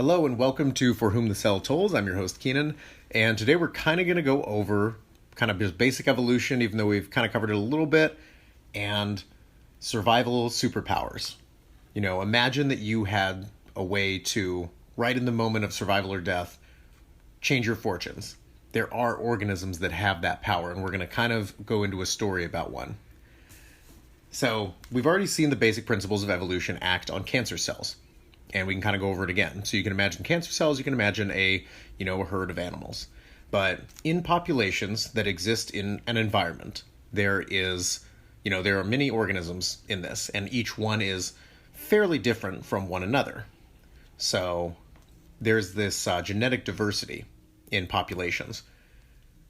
Hello and welcome to For Whom the Cell Tolls. I'm your host Keenan, and today we're kind of going to go over kind of just basic evolution, even though we've kind of covered it a little bit, and survival superpowers. Imagine that you had a way to, right in the moment of survival or death, change your fortunes. There are organisms that have that power, and we're going to kind of go into a story about one. So, we've already seen the basic principles of evolution act on cancer cells. And we can kind of go over it again. So you can imagine cancer cells, you can imagine a herd of animals. But in populations that exist in an environment, there are many organisms in this, and each one is fairly different from one another. So there's this genetic diversity in populations.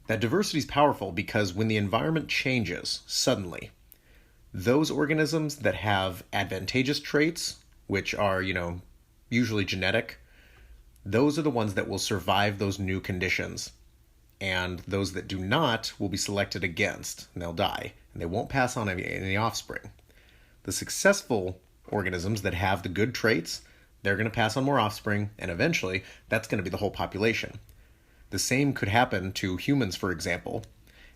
That diversity is powerful because when the environment changes suddenly, those organisms that have advantageous traits, which are, usually genetic, those are the ones that will survive those new conditions. And those that do not will be selected against, and they'll die, and they won't pass on any offspring. The successful organisms that have the good traits, they're going to pass on more offspring, and eventually that's going to be the whole population. The same could happen to humans, for example.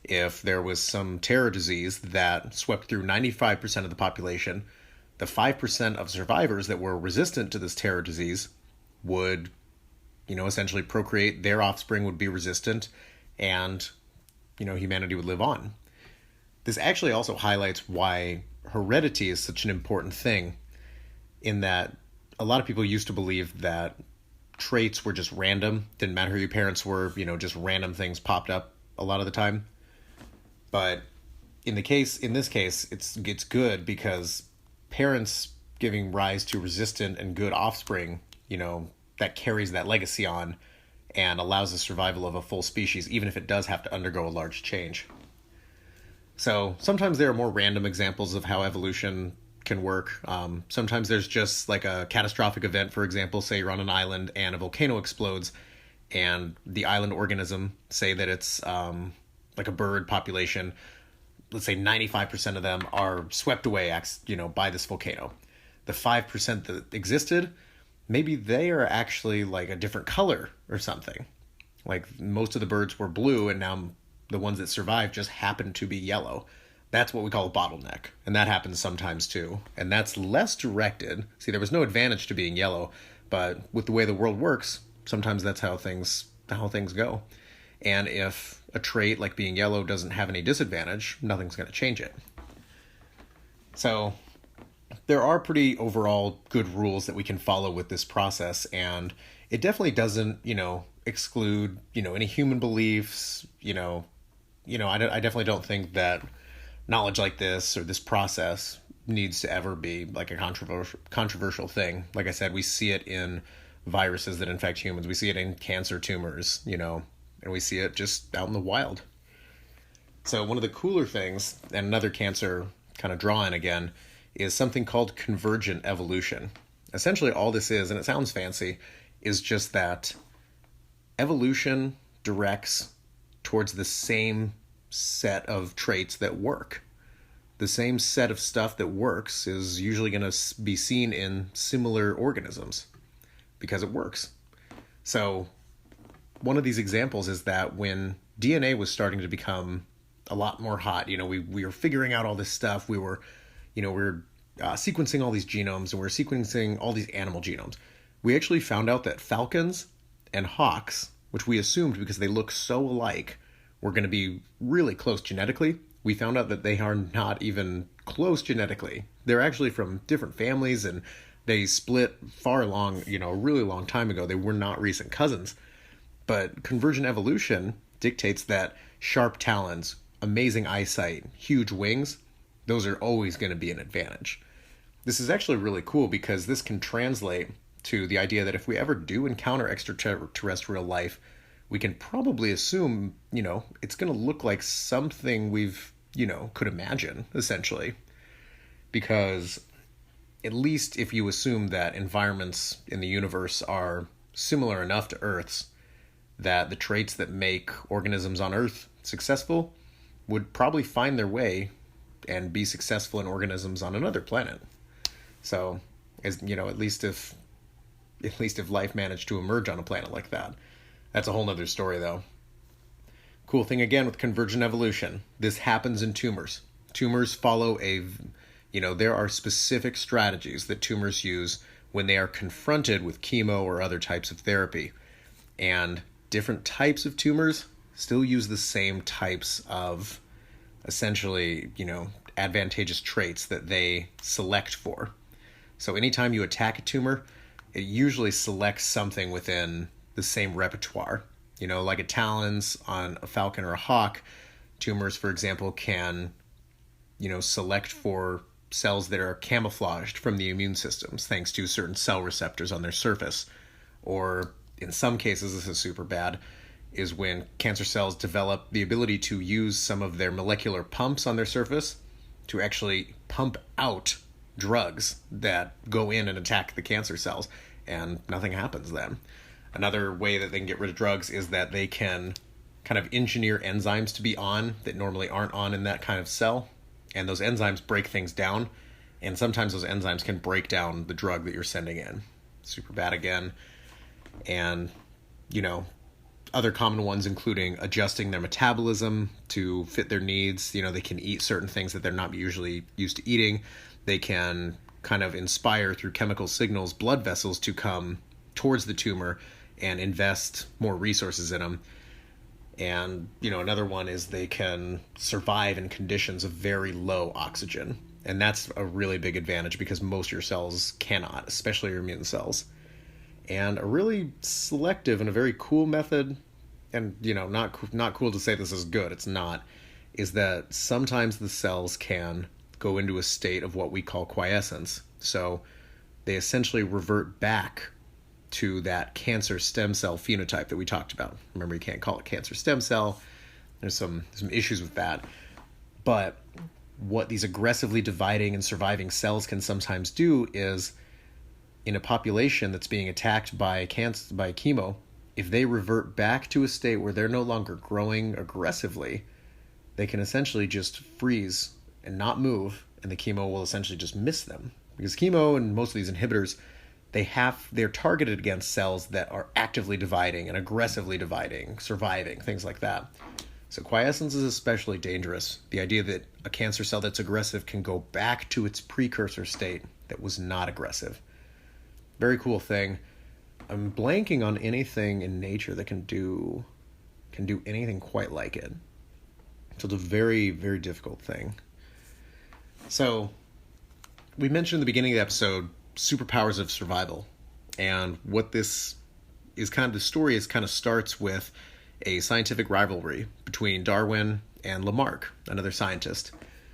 If there was some terror disease that swept through 95% of the population, the 5% of survivors that were resistant to this terror disease would, essentially procreate. Their offspring would be resistant, and, humanity would live on. This actually also highlights why heredity is such an important thing, in that a lot of people used to believe that traits were just random, didn't matter who your parents were, just random things popped up a lot of the time. But in this case, it's good because parents giving rise to resistant and good offspring, that carries that legacy on and allows the survival of a full species, even if it does have to undergo a large change. So sometimes there are more random examples of how evolution can work. Sometimes there's just like a catastrophic event. For example, say you're on an island and a volcano explodes, and the island organism, say that it's like a bird population, let's say 95% of them are swept away, by this volcano. The 5% that existed, maybe they are actually like a different color or something. Like most of the birds were blue, and now the ones that survived just happen to be yellow. That's what we call a bottleneck, and that happens sometimes too. And that's less directed. See, there was no advantage to being yellow, but with the way the world works, sometimes that's how things go. And if a trait like being yellow doesn't have any disadvantage, nothing's going to change it. So there are pretty overall good rules that we can follow with this process, and it definitely doesn't, exclude, any human beliefs. I definitely don't think that knowledge like this or this process needs to ever be like a controversial thing. Like I said, we see it in viruses that infect humans. We see it in cancer tumors, and we see it just out in the wild. So one of the cooler things, and another cancer kind of draw in again, is something called convergent evolution. Essentially all this is, and it sounds fancy, is just that evolution directs towards the same set of traits that work. The same set of stuff that works is usually going to be seen in similar organisms because it works. So one of these examples is that when DNA was starting to become a lot more hot, we were figuring out all this stuff. We were sequencing all these genomes, and we were sequencing all these animal genomes. We actually found out that falcons and hawks, which we assumed because they look so alike, were going to be really close genetically. We found out that they are not even close genetically. They're actually from different families, and they split far along, a really long time ago. They were not recent cousins. But convergent evolution dictates that sharp talons, amazing eyesight, huge wings, those are always going to be an advantage. This is actually really cool because this can translate to the idea that if we ever do encounter extraterrestrial life, we can probably assume, it's going to look like something we've, could imagine, essentially. Because at least if you assume that environments in the universe are similar enough to Earth's, that the traits that make organisms on Earth successful would probably find their way and be successful in organisms on another planet. So, at least if at least if life managed to emerge on a planet like that. That's a whole nother story, though. Cool thing again with convergent evolution. This happens in tumors. Tumors follow there are specific strategies that tumors use when they are confronted with chemo or other types of therapy. And different types of tumors still use the same types of essentially, advantageous traits that they select for. So anytime you attack a tumor, it usually selects something within the same repertoire. Like a talons on a falcon or a hawk, tumors, for example, can, select for cells that are camouflaged from the immune systems thanks to certain cell receptors on their surface. Or in some cases, this is super bad, is when cancer cells develop the ability to use some of their molecular pumps on their surface to actually pump out drugs that go in and attack the cancer cells, and nothing happens then. Another way that they can get rid of drugs is that they can kind of engineer enzymes to be on that normally aren't on in that kind of cell, and those enzymes break things down, and sometimes those enzymes can break down the drug that you're sending in. Super bad again. And, other common ones including adjusting their metabolism to fit their needs. They can eat certain things that they're not usually used to eating. They can kind of inspire through chemical signals blood vessels to come towards the tumor and invest more resources in them. And, another one is they can survive in conditions of very low oxygen. And that's a really big advantage because most of your cells cannot, especially your immune cells. And a really selective and a very cool method, and not cool to say this is good, it's not, is that sometimes the cells can go into a state of what we call quiescence. So they essentially revert back to that cancer stem cell phenotype that we talked about. Remember, you can't call it cancer stem cell. There's some issues with that. But what these aggressively dividing and surviving cells can sometimes do is, in a population that's being attacked by chemo, if they revert back to a state where they're no longer growing aggressively, they can essentially just freeze and not move, and the chemo will essentially just miss them. Because chemo and most of these inhibitors, they're targeted against cells that are actively dividing and aggressively dividing, surviving, things like that. So quiescence is especially dangerous. The idea that a cancer cell that's aggressive can go back to its precursor state that was not aggressive. Very cool thing. I'm blanking on anything in nature that can do anything quite like it. So it's a very, very difficult thing. So we mentioned in the beginning of the episode superpowers of survival. And what this is the story is starts with a scientific rivalry between Darwin and Lamarck, another scientist.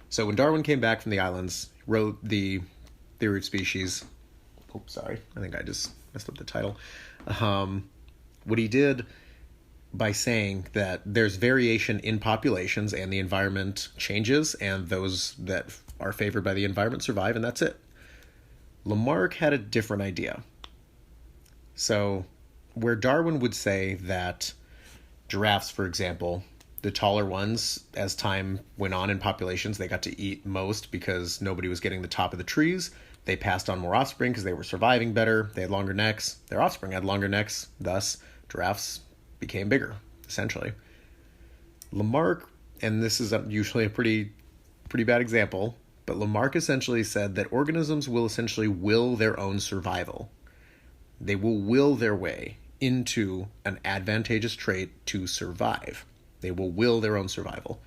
So when Darwin came back from the islands, wrote the Theory of Species. Oops, sorry. I think I just messed up the title. What he did by saying that there's variation in populations and the environment changes, and those that are favored by the environment survive, and that's it. Lamarck had a different idea. So where Darwin would say that giraffes, for example, the taller ones, as time went on in populations, they got to eat most because nobody was getting the top of the trees. They passed on more offspring because they were surviving better. They had longer necks. Their offspring had longer necks. Thus, giraffes became bigger, essentially. Lamarck, and this is usually a pretty bad example, but Lamarck essentially said that organisms will essentially will their own survival. They will will their way into an advantageous trait to survive. They will will their own survival.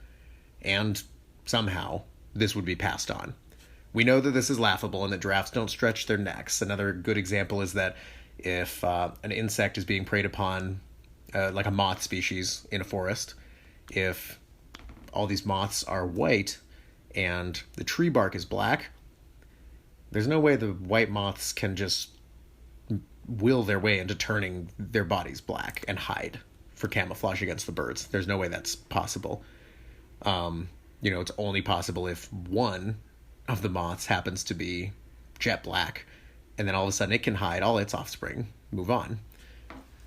And somehow, this would be passed on. We know that this is laughable and that giraffes don't stretch their necks. Another good example is that if an insect is being preyed upon, like a moth species in a forest, if all these moths are white and the tree bark is black, there's no way the white moths can just will their way into turning their bodies black and hide for camouflage against the birds. There's no way that's possible. It's only possible if one of the moths happens to be jet black, and then all of a sudden it can hide all its offspring, move on.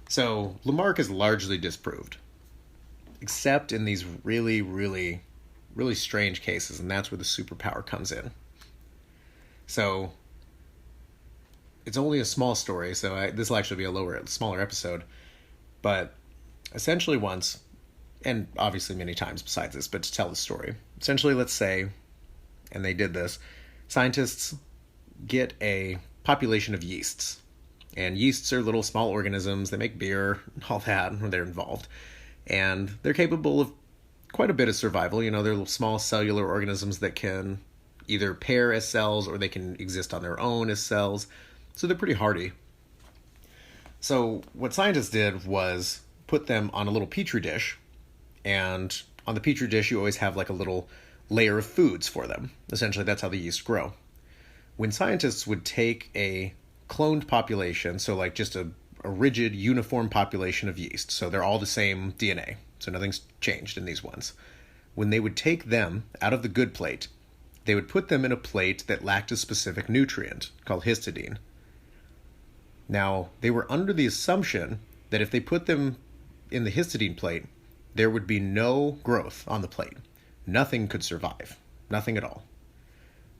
So Lamarck is largely disproved, except in these really, really, really strange cases, and that's where the superpower comes in. So it's only a small story, so this will actually be smaller episode. But essentially, once, and obviously many times besides this, but to tell the story, essentially, let's say, and they did this, scientists get a population of yeasts. And yeasts are little small organisms. They make beer, all that, when they're involved. And they're capable of quite a bit of survival. You know, they're little small cellular organisms that can either pair as cells or they can exist on their own as cells. So they're pretty hardy. So what scientists did was put them on a little petri dish. And on the petri dish, you always have like a little layer of foods for them. Essentially, that's how the yeast grow. When scientists would take a cloned population, so like just a rigid, uniform population of yeast, so they're all the same DNA, so nothing's changed in these ones. When they would take them out of the good plate, they would put them in a plate that lacked a specific nutrient called histidine. Now, they were under the assumption that if they put them in the histidine plate, there would be no growth on the plate. Nothing could survive. Nothing at all.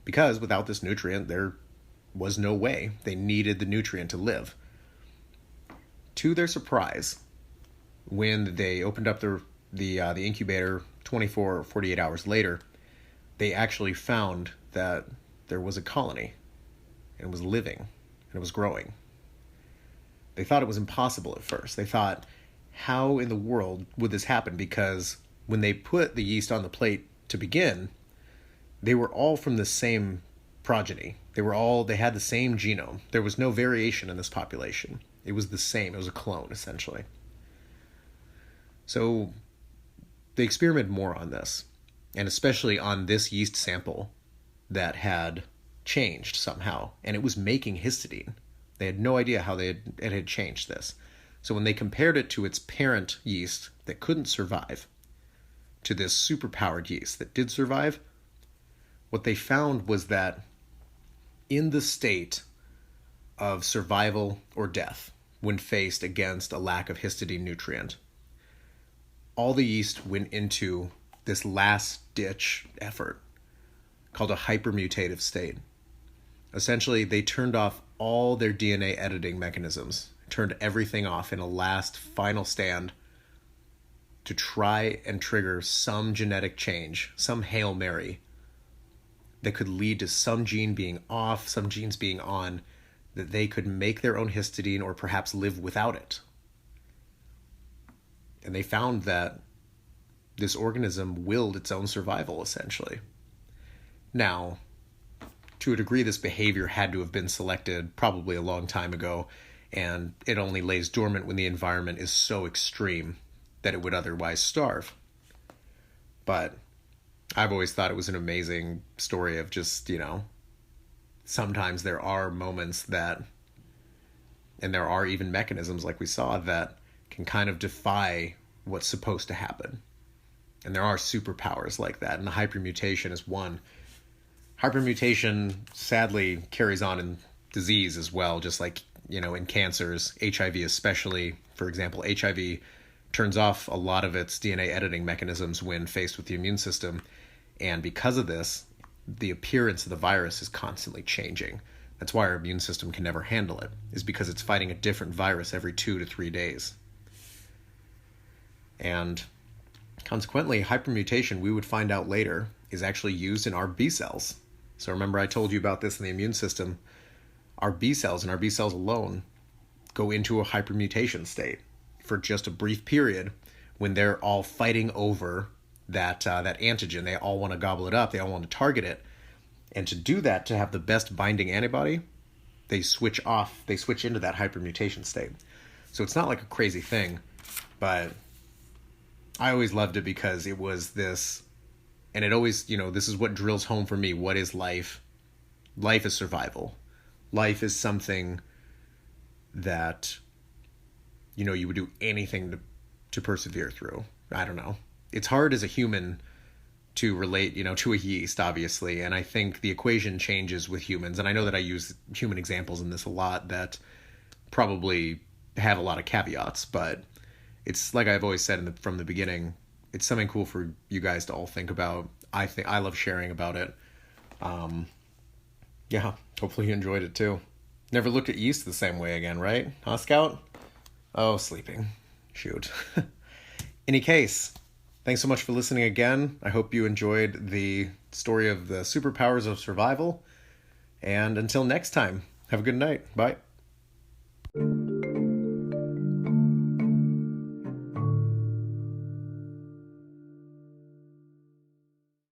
Because without this nutrient, there was no way. They needed the nutrient to live. To their surprise, when they opened up the incubator 24 or 48 hours later, they actually found that there was a colony, and it was living, and it was growing. They thought it was impossible at first. They thought, how in the world would this happen? Because when they put the yeast on the plate to begin, they were all from the same progeny. They had the same genome. There was no variation in this population. It was the same. It was a clone, essentially. So they experimented more on this, and especially on this yeast sample that had changed somehow, and it was making histidine. They had no idea how it had changed this. So when they compared it to its parent yeast that couldn't survive, to this superpowered yeast that did survive, what they found was that in the state of survival or death, when faced against a lack of histidine nutrient, all the yeast went into this last-ditch effort called a hypermutative state. Essentially, they turned off all their DNA editing mechanisms, turned everything off in a last, final stand to try and trigger some genetic change, some Hail Mary, that could lead to some gene being off, some genes being on, that they could make their own histidine or perhaps live without it. And they found that this organism willed its own survival, essentially. Now, to a degree, this behavior had to have been selected probably a long time ago, and it only lays dormant when the environment is so extreme that it would otherwise starve. But I've always thought it was an amazing story of just, sometimes there are moments that, and there are even mechanisms like we saw that can kind of defy what's supposed to happen. And there are superpowers like that, and the hypermutation is one. Hypermutation sadly carries on in disease as well, just like, in cancers, HIV especially. For example, HIV turns off a lot of its DNA editing mechanisms when faced with the immune system. And because of this, the appearance of the virus is constantly changing. That's why our immune system can never handle it, is because it's fighting a different virus every 2 to 3 days. And consequently, hypermutation, we would find out later, is actually used in our B cells. So remember I told you about this in the immune system. Our B cells and our B cells alone go into a hypermutation state for just a brief period when they're all fighting over that antigen. They all want to gobble it up. They all want to target it. And to do that, to have the best binding antibody, they switch into that hypermutation state. So it's not like a crazy thing, but I always loved it because it was this, and it always, this is what drills home for me. What is life? Life is survival. Life is something that, you would do anything to persevere through. I don't know. It's hard as a human to relate, to a yeast, obviously. And I think the equation changes with humans. And I know that I use human examples in this a lot that probably have a lot of caveats, but it's like I've always said from the beginning, it's something cool for you guys to all think about. I love sharing about it. Yeah, hopefully you enjoyed it too. Never looked at yeast the same way again, right? Huh, Scout? Oh, sleeping. Shoot. Any case, thanks so much for listening again. I hope you enjoyed the story of the superpowers of survival. And until next time, have a good night. Bye.